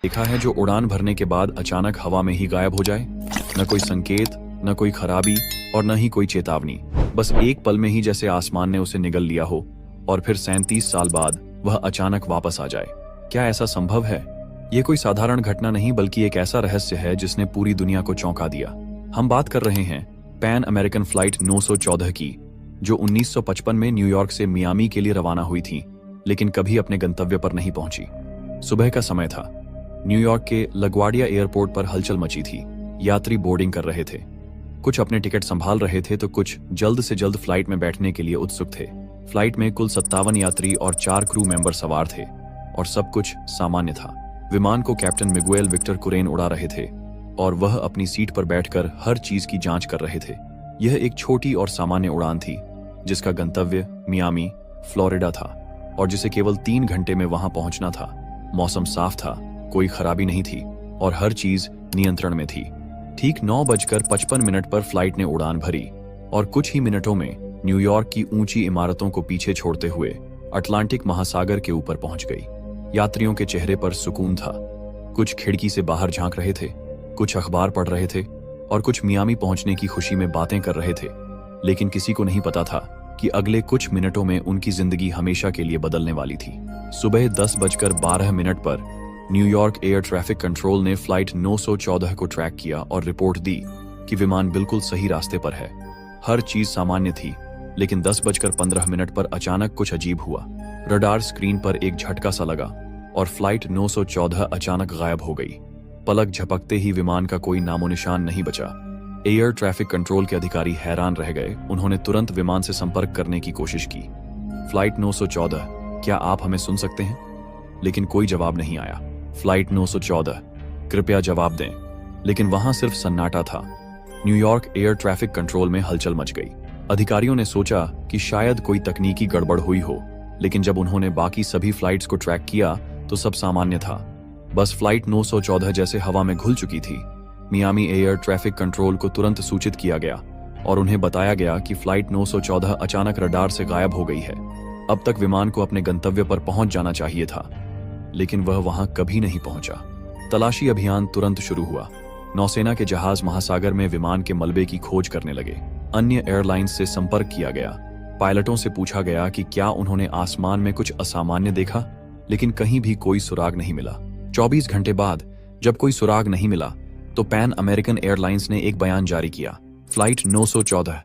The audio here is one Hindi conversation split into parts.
देखा है जो उड़ान भरने के बाद अचानक हवा में ही गायब हो जाए? न कोई संकेत, न कोई खराबी और न ही कोई चेतावनी। बस एक पल में ही जैसे आसमान ने उसे निगल लिया हो और फिर 37 साल बाद वह अचानक वापस आ जाए। क्या ऐसा संभव है? ये कोई साधारण घटना नहीं बल्कि एक ऐसा रहस्य है जिसने पूरी दुनिया को चौंका दिया। हम बात कर रहे हैं पैन अमेरिकन फ्लाइट 914 की, जो 1955 में न्यूयॉर्क से मियामी के लिए रवाना हुई थी, लेकिन कभी अपने गंतव्य पर नहीं पहुंची। सुबह का समय था। न्यूयॉर्क के लगवाडिया एयरपोर्ट पर हलचल मची थी। यात्री बोर्डिंग कर रहे थे। कुछ अपने टिकट संभाल रहे थे तो कुछ जल्द से जल्द फ्लाइट में बैठने के लिए उत्सुक थे। फ्लाइट में कुल 57 यात्री और 4 क्रू मेंबर सवार थे और सब कुछ सामान्य था। विमान को कैप्टन मिगुएल विक्टर कुरेन उड़ा रहे थे और वह अपनी सीट पर बैठकर हर चीज की जांच कर रहे थे। यह एक छोटी और सामान्य उड़ान थी जिसका गंतव्य मियामी, फ्लोरिडा था और जिसे केवल 3 घंटे में वहां पहुंचना था। मौसम साफ था, कोई खराबी नहीं थी और हर चीज नियंत्रण में थी। ठीक 9:55 पर फ्लाइट ने उड़ान भरी और कुछ ही मिनटों में न्यूयॉर्क की ऊंची इमारतों को पीछे छोड़ते हुए अटलांटिक महासागर के ऊपर पहुंच गई। यात्रियों के चेहरे पर सुकून था। कुछ खिड़की से बाहर झांक रहे थे, कुछ अखबार पढ़ रहे थे और कुछ मियामी पहुंचने की खुशी में बातें कर रहे थे। लेकिन किसी को नहीं पता था कि अगले कुछ मिनटों में उनकी जिंदगी हमेशा के लिए बदलने वाली थी। सुबह 10:12 पर न्यूयॉर्क एयर ट्रैफिक कंट्रोल ने फ्लाइट 914 को ट्रैक किया और रिपोर्ट दी कि विमान बिल्कुल सही रास्ते पर है। हर चीज सामान्य थी, लेकिन 10:15 पर अचानक कुछ अजीब हुआ। रडार स्क्रीन पर एक झटका सा लगा और फ्लाइट 914 अचानक गायब हो गई। पलक झपकते ही विमान का कोई नामो निशान नहीं बचा। एयर ट्रैफिक कंट्रोल के अधिकारी हैरान रह गए। उन्होंने तुरंत विमान से संपर्क करने की कोशिश की। फ्लाइट 914, क्या आप हमें सुन सकते हैं? लेकिन कोई जवाब नहीं आया। फ्लाइट 914, कृपया जवाब दें। लेकिन वहां सिर्फ सन्नाटा था। न्यूयॉर्क एयर ट्रैफिक कंट्रोल में हलचल मच गई। अधिकारियों ने सोचा कि शायद कोई तकनीकी गड़बड़ हुई हो, लेकिन जब उन्होंने बाकी सभी फ्लाइट्स को ट्रैक किया तो सब सामान्य था। बस फ्लाइट 914 जैसे हवा में घुल चुकी थी। मियामी एयर ट्रैफिक कंट्रोल को तुरंत सूचित किया गया और उन्हें बताया गया कि फ्लाइट 914 अचानक रडार से गायब हो गई है। अब तक विमान को अपने गंतव्य पर पहुंच जाना चाहिए था, लेकिन वह वहां कभी नहीं पहुंचा। तलाशी अभियान तुरंत शुरू हुआ। नौसेना के जहाज महासागर में विमान के मलबे की खोज करने लगे। अन्य एयरलाइंस से संपर्क किया गया। पायलटों से पूछा गया कि क्या उन्होंने आसमान में कुछ असामान्य देखा, लेकिन कहीं भी कोई सुराग नहीं मिला। 24 घंटे बाद जब कोई सुराग नहीं मिला तो पैन अमेरिकन एयरलाइंस ने एक बयान जारी किया। फ्लाइट 914,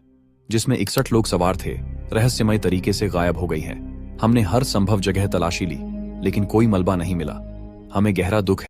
जिसमें 61 लोग सवार थे, रहस्यमय तरीके से गायब हो गई है। हमने हर संभव जगह तलाशी ली, लेकिन कोई मलबा नहीं मिला। हमें गहरा दुख है।